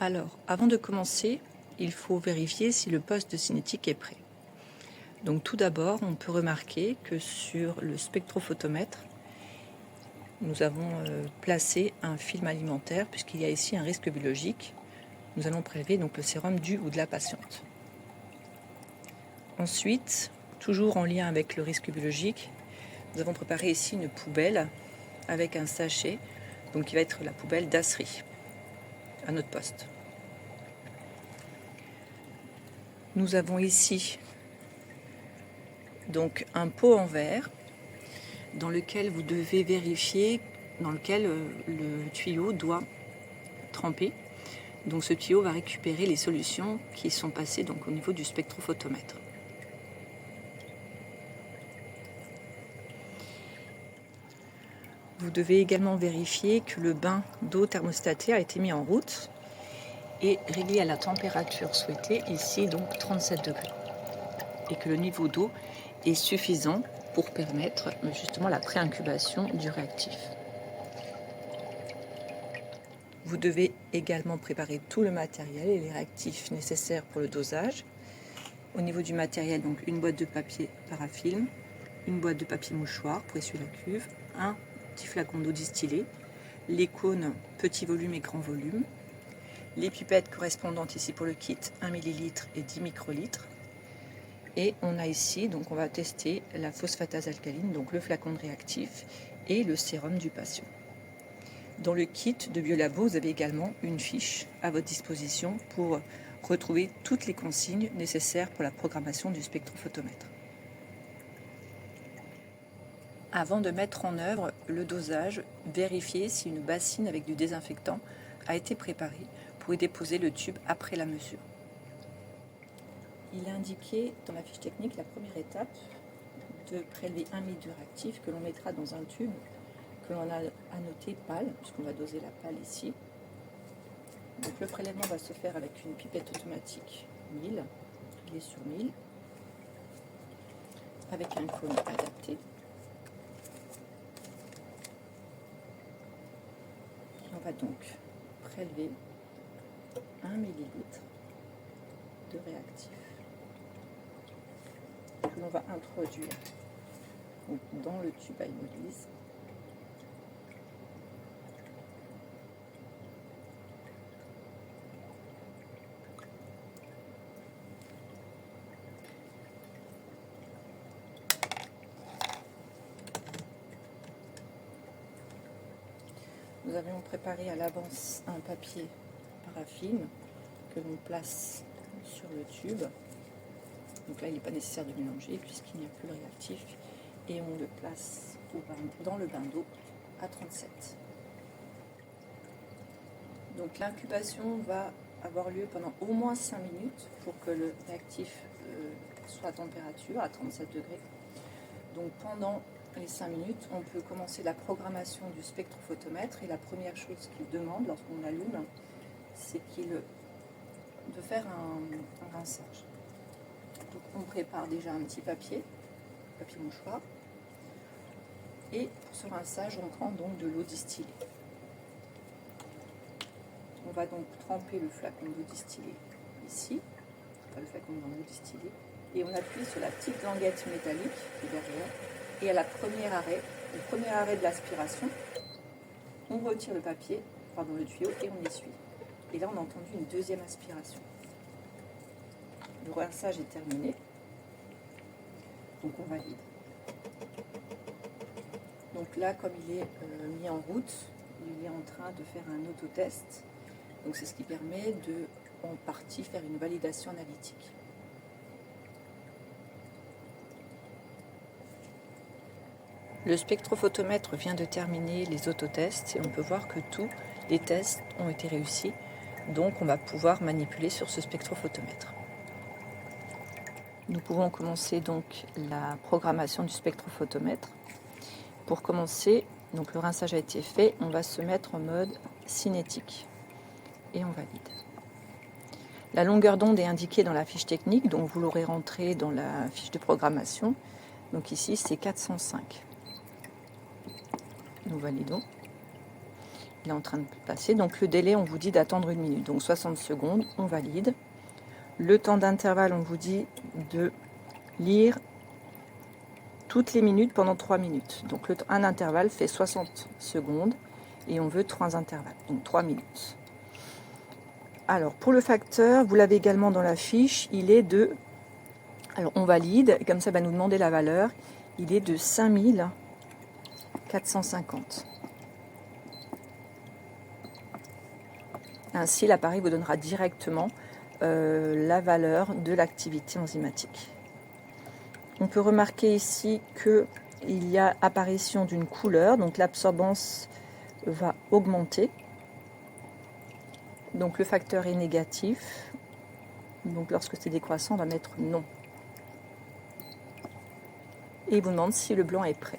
Alors, avant de commencer, il faut vérifier si le poste de cinétique est prêt. Donc tout d'abord, on peut remarquer que sur le spectrophotomètre, nous avons placé un film alimentaire puisqu'il y a ici un risque biologique. Nous allons prélever donc le sérum du ou de la patiente. Ensuite, toujours en lien avec le risque biologique, nous avons préparé ici une poubelle avec un sachet, donc qui va être la poubelle d'Asri, à notre poste. Nous avons ici donc un pot en verre dans lequel vous devez vérifier, dans lequel le tuyau doit tremper. Donc ce tuyau va récupérer les solutions qui sont passées donc au niveau du spectrophotomètre. Vous devez également vérifier que le bain d'eau thermostatée a été mis en route et réglé à la température souhaitée, ici donc 37 degrés. Et que le niveau d'eau est suffisant pour permettre justement la pré-incubation du réactif. Vous devez également préparer tout le matériel et les réactifs nécessaires pour le dosage. Au niveau du matériel, donc une boîte de papier parafilm, une boîte de papier mouchoir pour essuyer la cuve, un petit flacon d'eau distillée, les cônes petit volume et grand volume, les pipettes correspondantes ici pour le kit 1 ml et 10 microlitres. Et on a ici, donc on va tester la phosphatase alcaline, donc le flacon de réactif et le sérum du patient. Dans le kit de Biolabo, vous avez également une fiche à votre disposition pour retrouver toutes les consignes nécessaires pour la programmation du spectrophotomètre. Avant de mettre en œuvre le dosage, vérifiez si une bassine avec du désinfectant a été préparée pour y déposer le tube après la mesure. Il est indiqué dans la fiche technique la première étape de prélever 1 ml de réactif que l'on mettra dans un tube que l'on a annoté pâle, puisqu'on va doser la pâle ici. Donc le prélèvement va se faire avec une pipette automatique 1000, il est sur 1000, avec un cône adapté. On va donc prélever 1 ml de réactif que l'on va introduire donc dans le tube à hémolyse. Nous avions préparé à l'avance un papier parafilm que l'on place sur le tube. Donc là, il n'est pas nécessaire de mélanger puisqu'il n'y a plus le réactif. Et on le place dans le bain d'eau à 37. Donc l'incubation va avoir lieu pendant au moins 5 minutes pour que le réactif soit à température à 37 degrés. Donc pendant les 5 minutes, on peut commencer la programmation du spectrophotomètre et la première chose qu'il demande lorsqu'on l'allume, c'est de faire un rinçage. Donc on prépare déjà un petit papier mouchoir, et pour ce rinçage, on prend donc de l'eau distillée. On va donc tremper le flacon d'eau distillée ici, le flacon d'eau distillée, et on appuie sur la petite languette métallique qui est derrière, et à le premier arrêt de l'aspiration, on retire le tuyau et on essuie. Et là, on a entendu une deuxième aspiration. Le rinçage est terminé, donc on valide. Donc là, comme il est mis en route, il est en train de faire un autotest. Donc c'est ce qui permet de, en partie, faire une validation analytique. Le spectrophotomètre vient de terminer les autotests et on peut voir que tous les tests ont été réussis. Donc on va pouvoir manipuler sur ce spectrophotomètre. Nous pouvons commencer donc la programmation du spectrophotomètre. Pour commencer, donc le rinçage a été fait, on va se mettre en mode cinétique et on valide. La longueur d'onde est indiquée dans la fiche technique, donc vous l'aurez rentrée dans la fiche de programmation. Donc ici c'est 405. Nous validons. il est en train de passer. Donc le délai, on vous dit d'attendre 1 minute. Donc 60 secondes, on valide. Le temps d'intervalle, on vous dit de lire toutes les minutes pendant 3 minutes. Donc un intervalle fait 60 secondes et on veut 3 intervalles, donc 3 minutes. Alors pour le facteur, vous l'avez également dans la fiche, il est de... Alors on valide, et comme ça va nous demander la valeur, il est de 5450. Ainsi l'appareil vous donnera directement la valeur de l'activité enzymatique. On peut remarquer ici qu'il y a apparition d'une couleur, donc l'absorbance va augmenter. Donc le facteur est négatif. Donc lorsque c'est décroissant, on va mettre non. Et il vous demande si le blanc est prêt.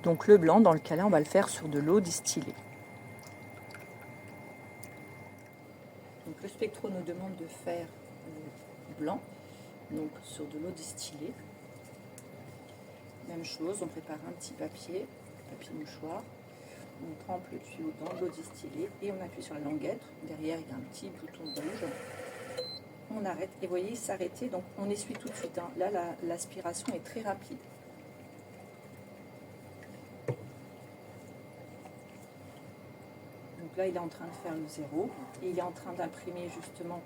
Donc le blanc, dans le cas là, on va le faire sur de l'eau distillée. Donc le spectro nous demande de faire le blanc, donc sur de l'eau distillée. Même chose, on prépare un petit papier mouchoir, on trempe le tuyau dans l'eau distillée et on appuie sur la languette. Derrière, il y a un petit bouton rouge. On arrête et vous voyez s'arrêter, donc on essuie tout de suite. Hein. Là, l'aspiration est très rapide. Donc là, il est en train de faire le 0 et il est en train d'imprimer justement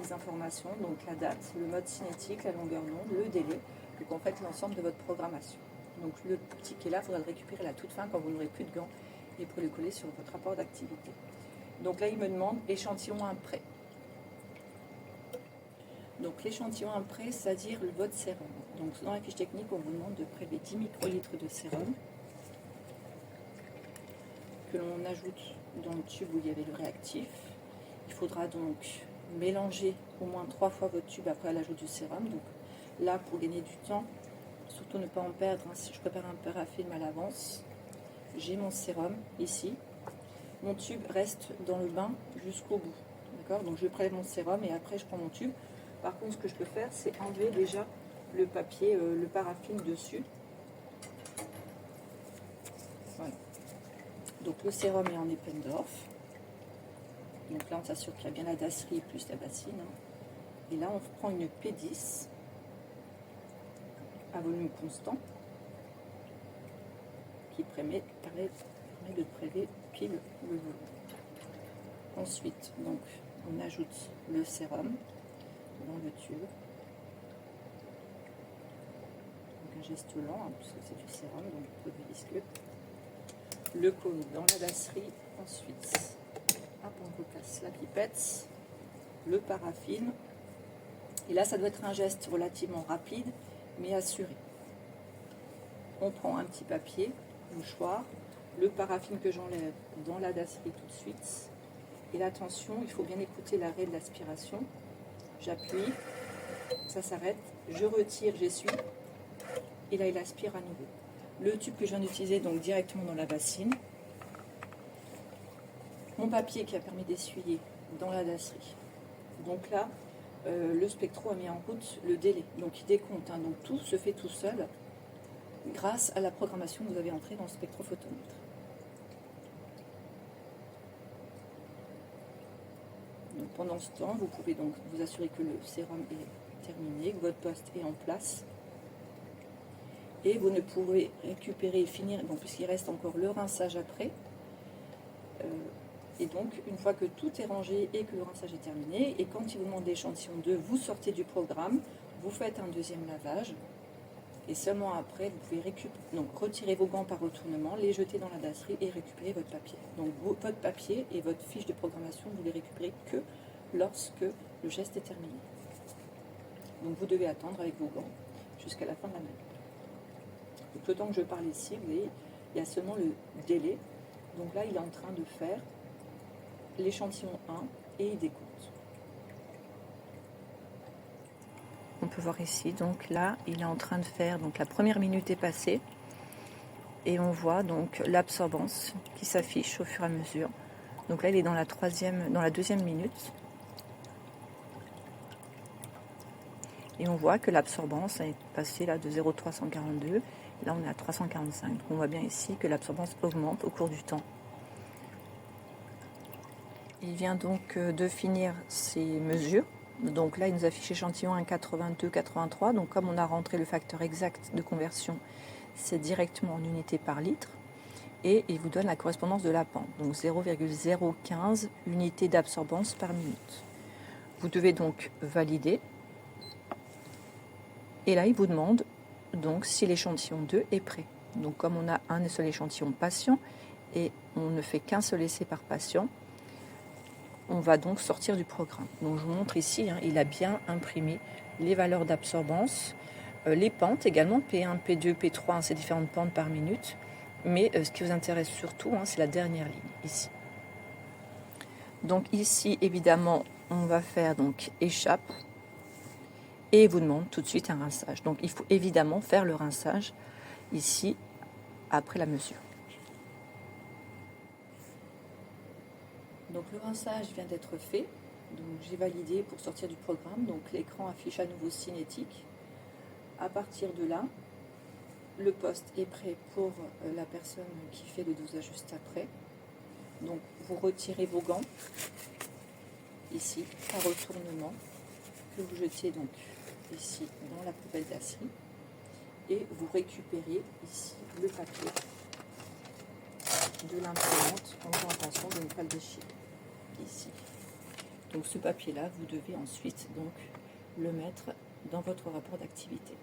les informations, donc la date, le mode cinétique, la longueur d'onde, le délai, donc en fait l'ensemble de votre programmation. Donc le ticket là, il faudra le récupérer à la toute fin quand vous n'aurez plus de gants et pour le coller sur votre rapport d'activité. Donc là, il me demande échantillon 1 prêt. Donc l'échantillon 1 prêt, c'est-à-dire votre sérum. Donc dans la fiche technique, on vous demande de prélever 10 microlitres de sérum que l'on ajoute dans le tube où il y avait le réactif. Il faudra donc mélanger au moins 3 fois votre tube après l'ajout du sérum. Donc là, pour gagner du temps, surtout ne pas en perdre, hein, si je prépare un parafilm à l'avance, j'ai mon sérum ici. Mon tube reste dans le bain jusqu'au bout. D'accord ? Donc je prélève mon sérum et après je prends mon tube. Par contre, ce que je peux faire, c'est enlever déjà le papier, le parafilm dessus. Voilà. Donc le sérum est en Eppendorf. Donc là, on s'assure qu'il y a bien la dasserie plus la bassine. Hein. Et là, on prend une P10 à volume constant qui permet de prélever pile le volume. Ensuite, donc, on ajoute le sérum dans le tube. Donc un geste lent, hein, puisque c'est du sérum, donc produit visqueux. Le cône dans la dasserie. Ensuite, hop, on replace la pipette, le parafilm. Et là, ça doit être un geste relativement rapide, mais assuré. On prend un petit papier, mouchoir, le parafilm que j'enlève dans la dasserie tout de suite. Et là, attention, il faut bien écouter l'arrêt de l'aspiration. J'appuie, ça s'arrête, je retire, j'essuie, et là il aspire à nouveau. Le tube que je viens d'utiliser donc directement dans la bassine, mon papier qui a permis d'essuyer dans la dasserie. Donc là, le spectro a mis en route le délai, donc il décompte, hein, donc tout se fait tout seul grâce à la programmation que vous avez entrée dans le spectrophotomètre. Donc pendant ce temps, vous pouvez donc vous assurer que le sérum est terminé, que votre poste est en place. Et vous ne pourrez récupérer et finir, donc puisqu'il reste encore le rinçage après. Et donc, une fois que tout est rangé et que le rinçage est terminé, et quand il vous demande l'échantillon 2, vous sortez du programme, vous faites un deuxième lavage. Et seulement après, vous pouvez retirer vos gants par retournement, les jeter dans la dasserie et récupérer votre papier. Donc votre papier et votre fiche de programmation, vous les récupérez que lorsque le geste est terminé. Donc vous devez attendre avec vos gants jusqu'à la fin de la manip. Donc le temps que je parle ici, vous voyez, il y a seulement le délai. Donc là, il est en train de faire l'échantillon 1 et il décompte. On peut voir ici, donc là, il est en train de faire, donc la première minute est passée et on voit donc l'absorbance qui s'affiche au fur et à mesure. Donc là, il est dans la deuxième minute et on voit que l'absorbance est passée là de 0,342, là on est à 345. Donc on voit bien ici que l'absorbance augmente au cours du temps. Il vient donc de finir ses mesures. Donc là, il nous affiche échantillon 1,82-83. Donc comme on a rentré le facteur exact de conversion, c'est directement en unités par litre. Et il vous donne la correspondance de la pente, donc 0,015 unités d'absorbance par minute. Vous devez donc valider. Et là, il vous demande donc si l'échantillon 2 est prêt. Donc comme on a un seul échantillon patient et on ne fait qu'un seul essai par patient, on va donc sortir du programme. Donc je vous montre ici, il a bien imprimé les valeurs d'absorbance, les pentes également, P1, P2, P3, ces différentes pentes par minute. Mais ce qui vous intéresse surtout, c'est la dernière ligne, ici. Donc ici, évidemment, on va faire donc échappe et il vous demande tout de suite un rinçage. Donc il faut évidemment faire le rinçage ici, après la mesure. Donc le rinçage vient d'être fait, donc j'ai validé pour sortir du programme, donc l'écran affiche à nouveau cinétique. À partir de là, le poste est prêt pour la personne qui fait le dosage juste après. Donc vous retirez vos gants, ici, par retournement, que vous jetez donc ici dans la poubelle d'acier, et vous récupérez ici le papier de l'imprimante en faisant attention de ne pas le déchirer. Ici. Donc ce papier-là, vous devez ensuite donc le mettre dans votre rapport d'activité.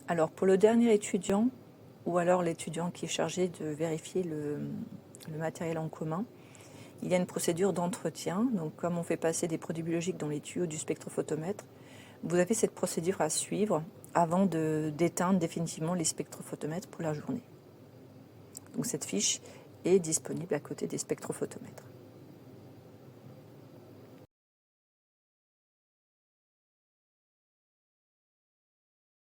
Alors pour le dernier étudiant, ou alors l'étudiant qui est chargé de vérifier le matériel en commun, il y a une procédure d'entretien. Donc comme on fait passer des produits biologiques dans les tuyaux du spectrophotomètre, vous avez cette procédure à suivre avant d'éteindre définitivement les spectrophotomètres pour la journée. Donc cette fiche est disponible à côté des spectrophotomètres.